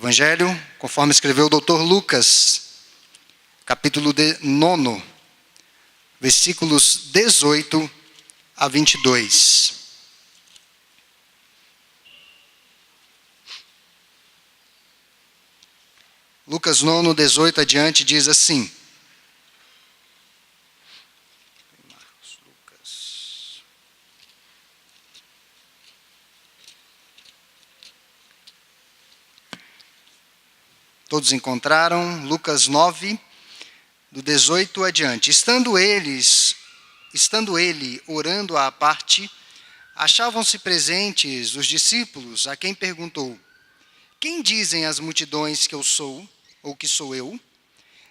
Evangelho, conforme escreveu o Dr. Lucas, capítulo 9, versículos 18 a 22. Lucas 9, 18 adiante, diz assim. Todos encontraram? Lucas 9, do 18 adiante. Estando ele orando à parte, achavam-se presentes os discípulos, a quem perguntou: quem dizem as multidões que eu sou, ou que sou eu?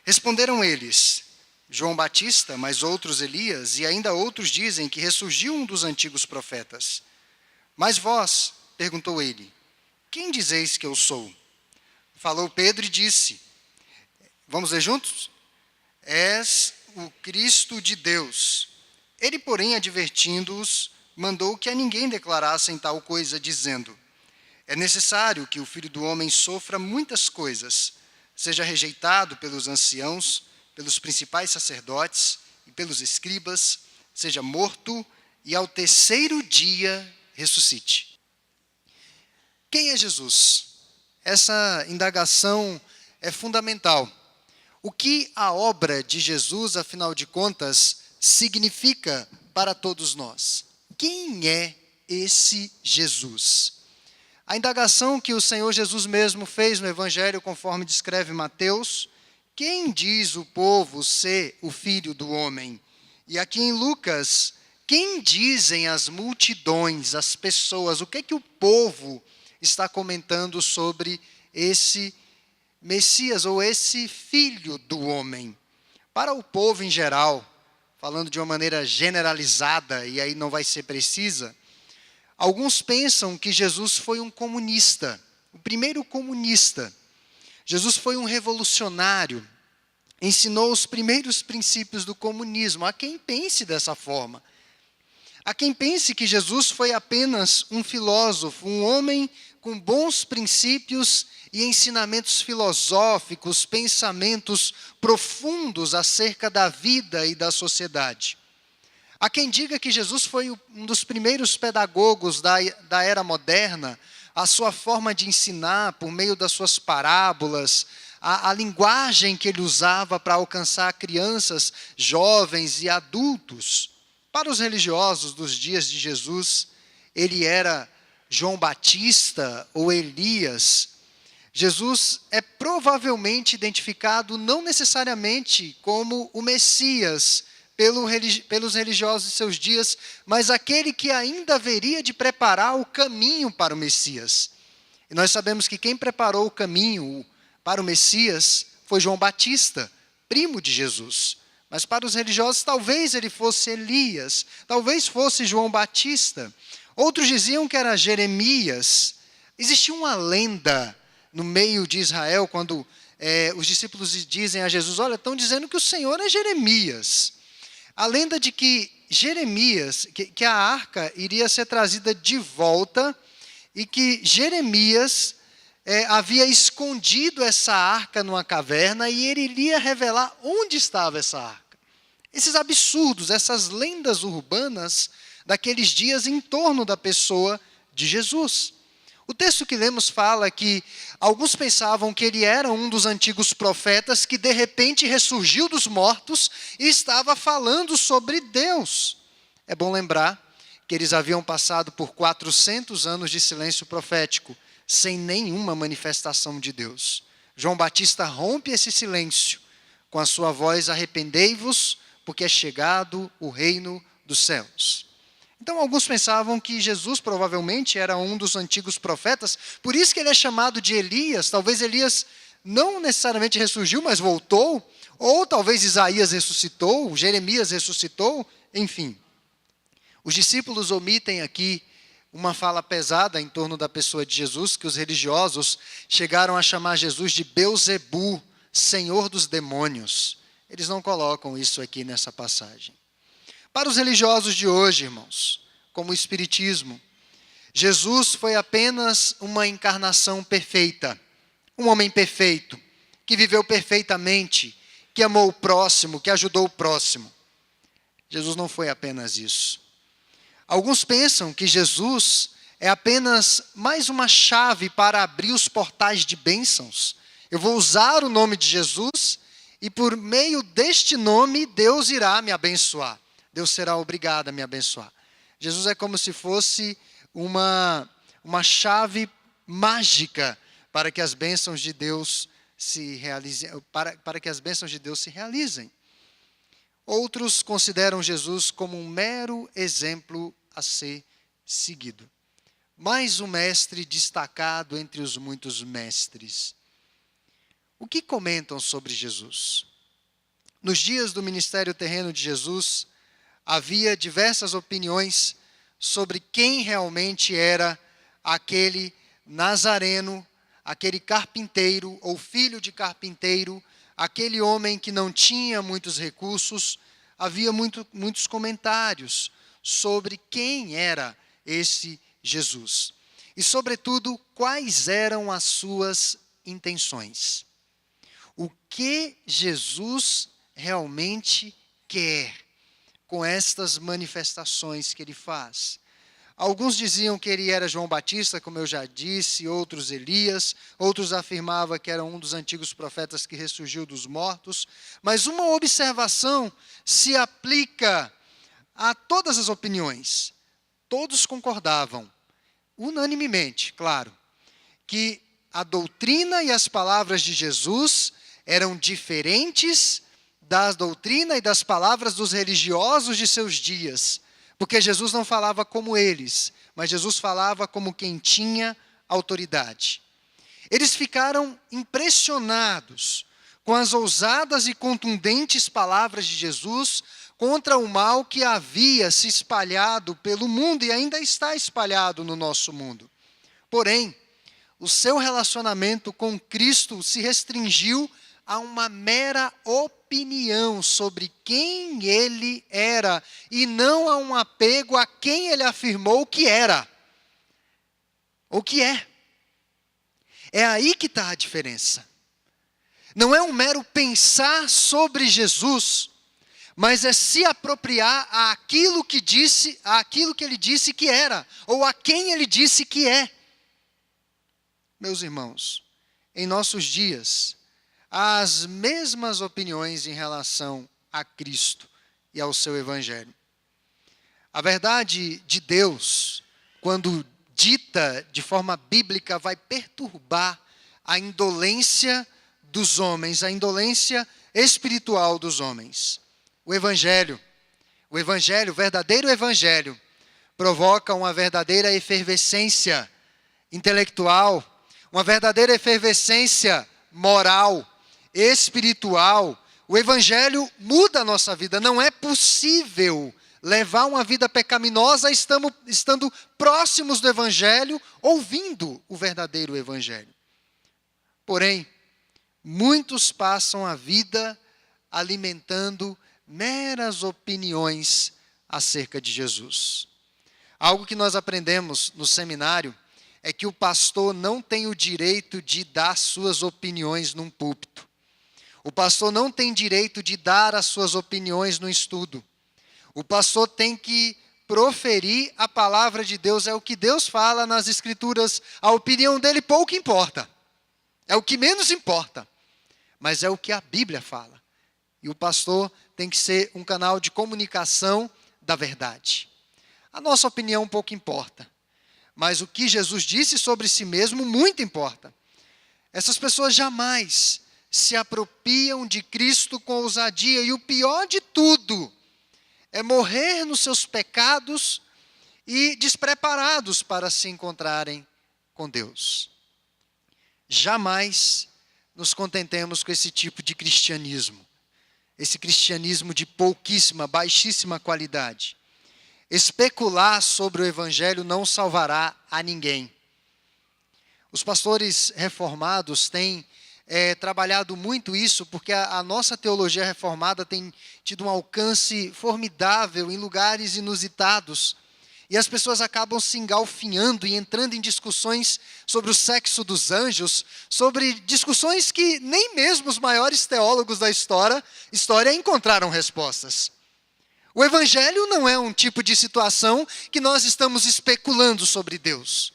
Responderam eles: João Batista, mas outros Elias, e ainda outros dizem que ressurgiu um dos antigos profetas. Mas vós, perguntou ele, quem dizeis que eu sou? Falou Pedro e disse, vamos ler juntos? És o Cristo de Deus. Ele, porém, advertindo-os, mandou que a ninguém declarassem tal coisa, dizendo: é necessário que o Filho do Homem sofra muitas coisas, seja rejeitado pelos anciãos, pelos principais sacerdotes e pelos escribas, seja morto e ao terceiro dia ressuscite. Quem é Jesus? Essa indagação é fundamental. O que a obra de Jesus, afinal de contas, significa para todos nós? Quem é esse Jesus? A indagação que o Senhor Jesus mesmo fez no Evangelho, conforme descreve Mateus: quem diz o povo ser o Filho do Homem? E aqui em Lucas, quem dizem as multidões, as pessoas? O que é que o povo está comentando sobre esse Messias, ou esse Filho do Homem? Para o povo em geral, falando de uma maneira generalizada, e aí não vai ser precisa, alguns pensam que Jesus foi um comunista, o primeiro comunista. Jesus foi um revolucionário, ensinou os primeiros princípios do comunismo. Há quem pense dessa forma. Há quem pense que Jesus foi apenas um filósofo, um homem com bons princípios e ensinamentos filosóficos, pensamentos profundos acerca da vida e da sociedade. Há quem diga que Jesus foi um dos primeiros pedagogos da era moderna, a sua forma de ensinar por meio das suas parábolas, a linguagem que ele usava para alcançar crianças, jovens e adultos. Para os religiosos dos dias de Jesus, ele era João Batista ou Elias. Jesus é provavelmente identificado não necessariamente como o Messias pelos religiosos de seus dias, mas aquele que ainda haveria de preparar o caminho para o Messias. E nós sabemos que quem preparou o caminho para o Messias foi João Batista, primo de Jesus. Mas para os religiosos, talvez ele fosse Elias, talvez fosse João Batista. Outros diziam que era Jeremias. Existia uma lenda no meio de Israel, quando os discípulos dizem a Jesus: olha, estão dizendo que o Senhor é Jeremias. A lenda de que Jeremias, que a arca iria ser trazida de volta, e que Jeremias havia escondido essa arca numa caverna, e ele iria revelar onde estava essa arca. Esses absurdos, essas lendas urbanas daqueles dias em torno da pessoa de Jesus. O texto que lemos fala que alguns pensavam que ele era um dos antigos profetas que de repente ressurgiu dos mortos e estava falando sobre Deus. É bom lembrar que eles haviam passado por 400 anos de silêncio profético, sem nenhuma manifestação de Deus. João Batista rompe esse silêncio com a sua voz: arrependei-vos, porque é chegado o reino dos céus. Então, alguns pensavam que Jesus provavelmente era um dos antigos profetas, por isso que ele é chamado de Elias. Talvez Elias não necessariamente ressurgiu, mas voltou, ou talvez Isaías ressuscitou, Jeremias ressuscitou, enfim. Os discípulos omitem aqui uma fala pesada em torno da pessoa de Jesus, que os religiosos chegaram a chamar Jesus de Belzebu, senhor dos demônios. Eles não colocam isso aqui nessa passagem. Para os religiosos de hoje, irmãos, como o Espiritismo, Jesus foi apenas uma encarnação perfeita, um homem perfeito, que viveu perfeitamente, que amou o próximo, que ajudou o próximo. Jesus não foi apenas isso. Alguns pensam que Jesus é apenas mais uma chave para abrir os portais de bênçãos. Eu vou usar o nome de Jesus e por meio deste nome Deus irá me abençoar. Deus será obrigado a me abençoar. Jesus é como se fosse uma chave mágica para que as bênçãos de Deus se realizem, para que as bênçãos de Deus se realizem. Outros consideram Jesus como um mero exemplo a ser seguido. Mais um mestre destacado entre os muitos mestres. O que comentam sobre Jesus? Nos dias do ministério terreno de Jesus, havia diversas opiniões sobre quem realmente era aquele nazareno, aquele carpinteiro ou filho de carpinteiro, aquele homem que não tinha muitos recursos. Havia muitos comentários sobre quem era esse Jesus. E, sobretudo, quais eram as suas intenções. O que Jesus realmente quer com estas manifestações que ele faz? Alguns diziam que ele era João Batista, como eu já disse, outros Elias, outros afirmavam que era um dos antigos profetas que ressurgiu dos mortos. Mas uma observação se aplica a todas as opiniões. Todos concordavam, unanimemente, claro, que a doutrina e as palavras de Jesus eram diferentes da doutrina e das palavras dos religiosos de seus dias. Porque Jesus não falava como eles, mas Jesus falava como quem tinha autoridade. Eles ficaram impressionados com as ousadas e contundentes palavras de Jesus contra o mal que havia se espalhado pelo mundo e ainda está espalhado no nosso mundo. Porém, o seu relacionamento com Cristo se restringiu a uma mera opinião sobre quem ele era e não a um apego a quem ele afirmou que era, ou que é. É aí que está a diferença. Não é um mero pensar sobre Jesus, mas é se apropriar àquilo que ele disse que era, ou a quem ele disse que é. Meus irmãos, em nossos dias, há as mesmas opiniões em relação a Cristo e ao seu Evangelho. A verdade de Deus, quando dita de forma bíblica, vai perturbar a indolência dos homens, a indolência espiritual dos homens. O verdadeiro Evangelho, provoca uma verdadeira efervescência intelectual, uma verdadeira efervescência moral, espiritual. O Evangelho muda a nossa vida. Não é possível levar uma vida pecaminosa estando próximos do Evangelho, ouvindo o verdadeiro Evangelho. Porém, muitos passam a vida alimentando meras opiniões acerca de Jesus. Algo que nós aprendemos no seminário é que o pastor não tem o direito de dar suas opiniões num púlpito. O pastor não tem direito de dar as suas opiniões no estudo. O pastor tem que proferir a palavra de Deus, é o que Deus fala nas Escrituras. A opinião dele pouco importa. É o que menos importa. Mas é o que a Bíblia fala. E o pastor tem que ser um canal de comunicação da verdade. A nossa opinião pouco importa. Mas o que Jesus disse sobre si mesmo muito importa. Essas pessoas jamais se apropriam de Cristo com ousadia. E o pior de tudo é morrer nos seus pecados e despreparados para se encontrarem com Deus. Jamais nos contentemos com esse tipo de cristianismo. Esse cristianismo de pouquíssima, baixíssima qualidade. Especular sobre o Evangelho não salvará a ninguém. Os pastores reformados têm trabalhado muito isso, porque a nossa teologia reformada tem tido um alcance formidável em lugares inusitados. E as pessoas acabam se engalfinhando e entrando em discussões sobre o sexo dos anjos, sobre discussões que nem mesmo os maiores teólogos da história encontraram respostas. O Evangelho não é um tipo de situação que nós estamos especulando sobre Deus.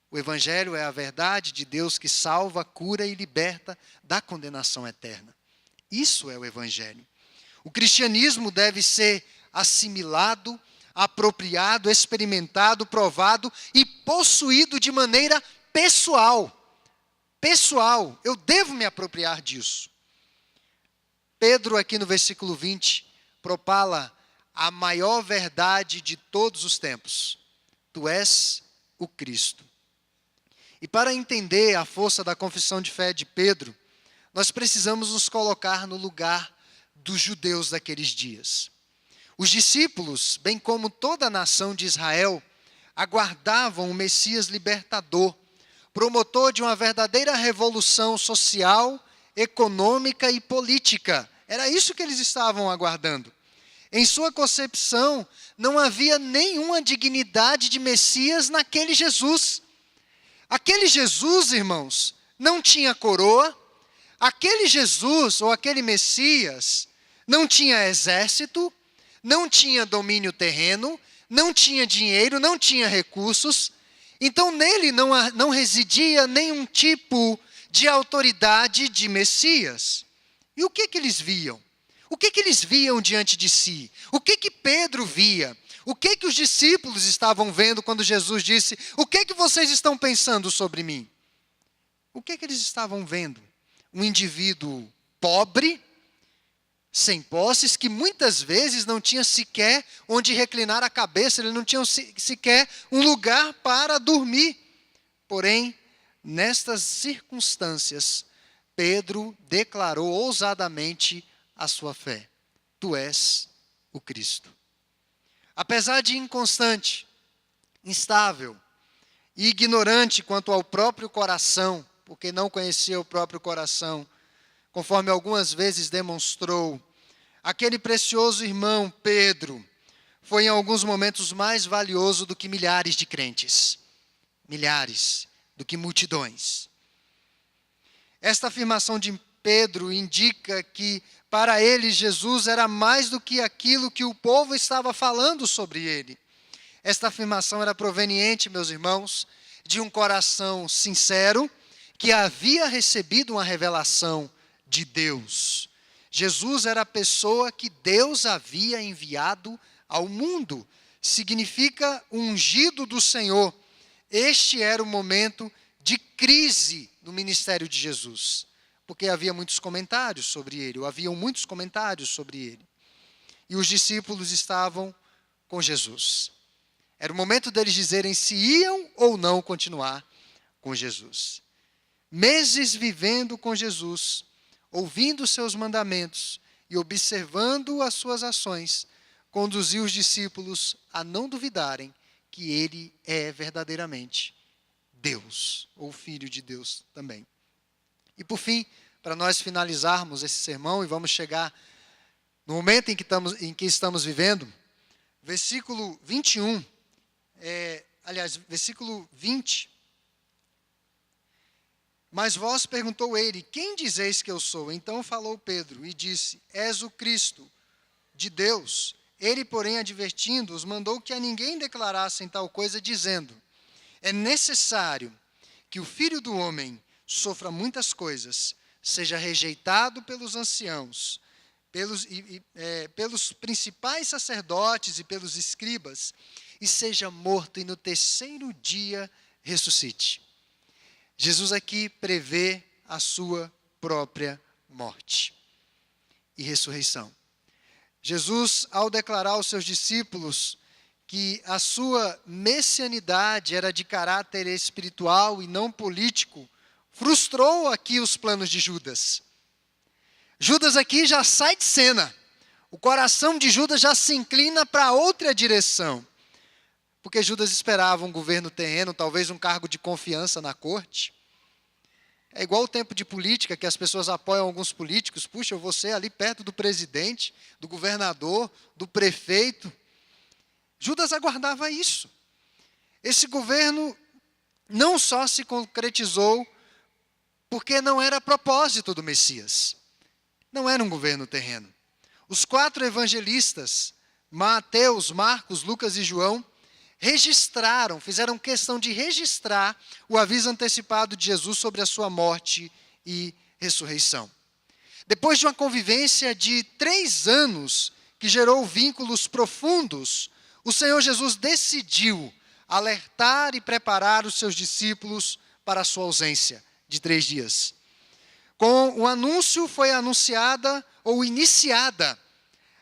O Evangelho é a verdade de Deus que salva, cura e liberta da condenação eterna. Isso é o Evangelho. O cristianismo deve ser assimilado, apropriado, experimentado, provado e possuído de maneira pessoal. Pessoal, eu devo me apropriar disso. Pedro, aqui no versículo 20, propala a maior verdade de todos os tempos. Tu és o Cristo. E para entender a força da confissão de fé de Pedro, nós precisamos nos colocar no lugar dos judeus daqueles dias. Os discípulos, bem como toda a nação de Israel, aguardavam o Messias libertador, promotor de uma verdadeira revolução social, econômica e política. Era isso que eles estavam aguardando. Em sua concepção, não havia nenhuma dignidade de Messias naquele Jesus. Aquele Jesus, irmãos, não tinha coroa. Aquele Jesus, ou aquele Messias, não tinha exército, não tinha domínio terreno, não tinha dinheiro, não tinha recursos. Então nele não residia nenhum tipo de autoridade de Messias. E o que eles viam? O que eles viam diante de si? O que Pedro via? O que os discípulos estavam vendo quando Jesus disse: o que vocês estão pensando sobre mim? O que eles estavam vendo? Um indivíduo pobre, sem posses, que muitas vezes não tinha sequer onde reclinar a cabeça, ele não tinha sequer um lugar para dormir. Porém, nestas circunstâncias, Pedro declarou ousadamente a sua fé: tu és o Cristo. Apesar de inconstante, instável e ignorante quanto ao próprio coração, porque não conhecia o próprio coração, conforme algumas vezes demonstrou, aquele precioso irmão Pedro foi em alguns momentos mais valioso do que milhares de crentes. Milhares, do que multidões. Esta afirmação de Pedro indica que para ele Jesus era mais do que aquilo que o povo estava falando sobre ele. Esta afirmação era proveniente, meus irmãos, de um coração sincero que havia recebido uma revelação de Deus. Jesus era a pessoa que Deus havia enviado ao mundo. Significa ungido do Senhor. Este era o momento de crise no ministério de Jesus, porque havia muitos comentários sobre ele, ou haviam muitos comentários sobre ele. E os discípulos estavam com Jesus. Era o momento deles dizerem se iam ou não continuar com Jesus. Meses vivendo com Jesus, ouvindo seus mandamentos e observando as suas ações, conduziu os discípulos a não duvidarem que ele é verdadeiramente Deus, ou Filho de Deus também. E por fim, para nós finalizarmos esse sermão e vamos chegar no momento em que estamos vivendo, versículo 21, versículo 20. Mas vós, perguntou ele, quem dizeis que eu sou? Então falou Pedro e disse, és o Cristo de Deus. Ele, porém, advertindo-os, mandou que a ninguém declarassem tal coisa, dizendo, é necessário que o Filho do Homem sofra muitas coisas, seja rejeitado pelos anciãos, pelos principais sacerdotes e pelos escribas, e seja morto, e no terceiro dia ressuscite. Jesus aqui prevê a sua própria morte e ressurreição. Jesus, ao declarar aos seus discípulos que a sua messianidade era de caráter espiritual e não político, frustrou aqui os planos de Judas. Judas aqui já sai de cena. O coração de Judas já se inclina para outra direção. Porque Judas esperava um governo terreno, talvez um cargo de confiança na corte. É igual o tempo de política, que as pessoas apoiam alguns políticos. Puxa, eu vou ser ali perto do presidente, do governador, do prefeito. Judas aguardava isso. Esse governo não só se concretizou porque não era propósito do Messias. Não era um governo terreno. Os 4 evangelistas, Mateus, Marcos, Lucas e João, fizeram questão de registrar o aviso antecipado de Jesus sobre a sua morte e ressurreição. Depois de uma convivência de 3 anos, que gerou vínculos profundos, o Senhor Jesus decidiu alertar e preparar os seus discípulos para a sua ausência de 3 dias. Com o anúncio foi anunciada ou iniciada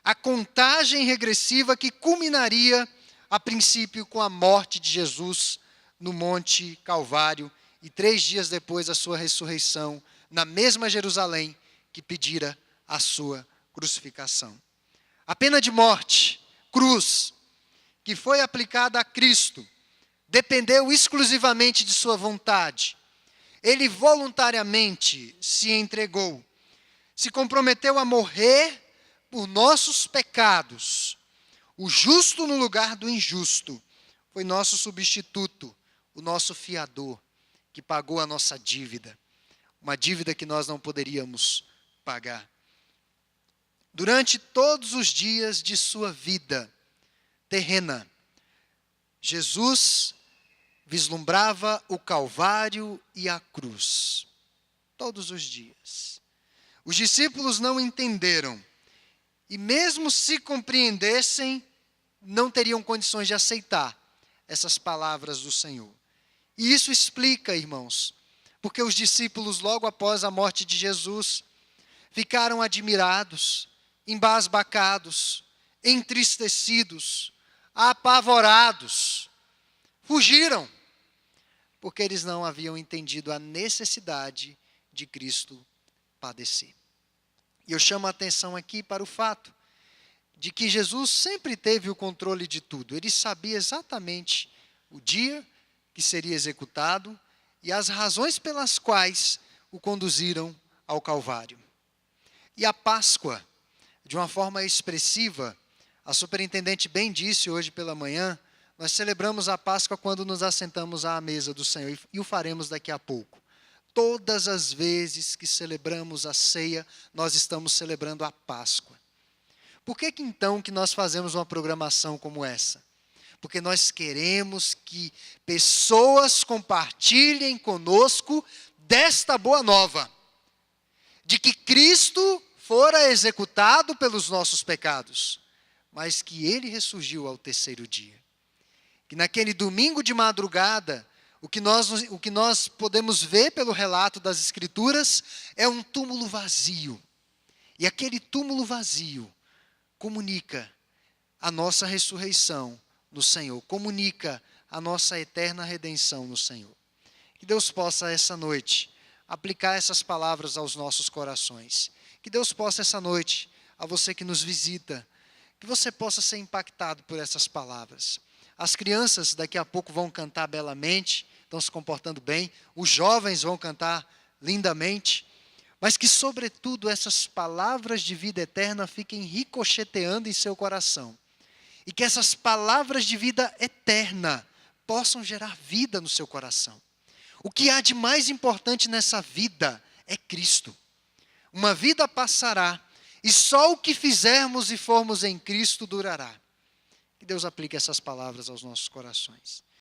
a contagem regressiva que culminaria, a princípio, com a morte de Jesus no Monte Calvário e 3 dias depois a sua ressurreição na mesma Jerusalém que pedira a sua crucificação. A pena de morte, cruz, que foi aplicada a Cristo, dependeu exclusivamente de sua vontade. Ele voluntariamente se entregou, se comprometeu a morrer por nossos pecados. O justo no lugar do injusto foi nosso substituto, o nosso fiador, que pagou a nossa dívida, uma dívida que nós não poderíamos pagar. Durante todos os dias de sua vida terrena, Jesus vislumbrava o Calvário e a cruz, todos os dias. Os discípulos não entenderam, e mesmo se compreendessem, não teriam condições de aceitar essas palavras do Senhor. E isso explica, irmãos, porque os discípulos, logo após a morte de Jesus, ficaram admirados, embasbacados, entristecidos, apavorados, fugiram, porque eles não haviam entendido a necessidade de Cristo padecer. E eu chamo a atenção aqui para o fato de que Jesus sempre teve o controle de tudo. Ele sabia exatamente o dia que seria executado e as razões pelas quais o conduziram ao Calvário. E a Páscoa, de uma forma expressiva, a superintendente bem disse hoje pela manhã, nós celebramos a Páscoa quando nos assentamos à mesa do Senhor, e o faremos daqui a pouco. Todas as vezes que celebramos a ceia, nós estamos celebrando a Páscoa. Por que então que nós fazemos uma programação como essa? Porque nós queremos que pessoas compartilhem conosco desta boa nova, de que Cristo fora executado pelos nossos pecados, mas que Ele ressurgiu ao 3º dia. Que naquele domingo de madrugada, o que nós podemos ver pelo relato das Escrituras é um túmulo vazio. E aquele túmulo vazio comunica a nossa ressurreição no Senhor, comunica a nossa eterna redenção no Senhor. Que Deus possa essa noite aplicar essas palavras aos nossos corações. Que Deus possa essa noite, a você que nos visita, que você possa ser impactado por essas palavras. As crianças daqui a pouco vão cantar belamente, estão se comportando bem, os jovens vão cantar lindamente, mas que, sobretudo, essas palavras de vida eterna fiquem ricocheteando em seu coração. E que essas palavras de vida eterna possam gerar vida no seu coração. O que há de mais importante nessa vida é Cristo. Uma vida passará, e só o que fizermos e formos em Cristo durará. Que Deus aplique essas palavras aos nossos corações.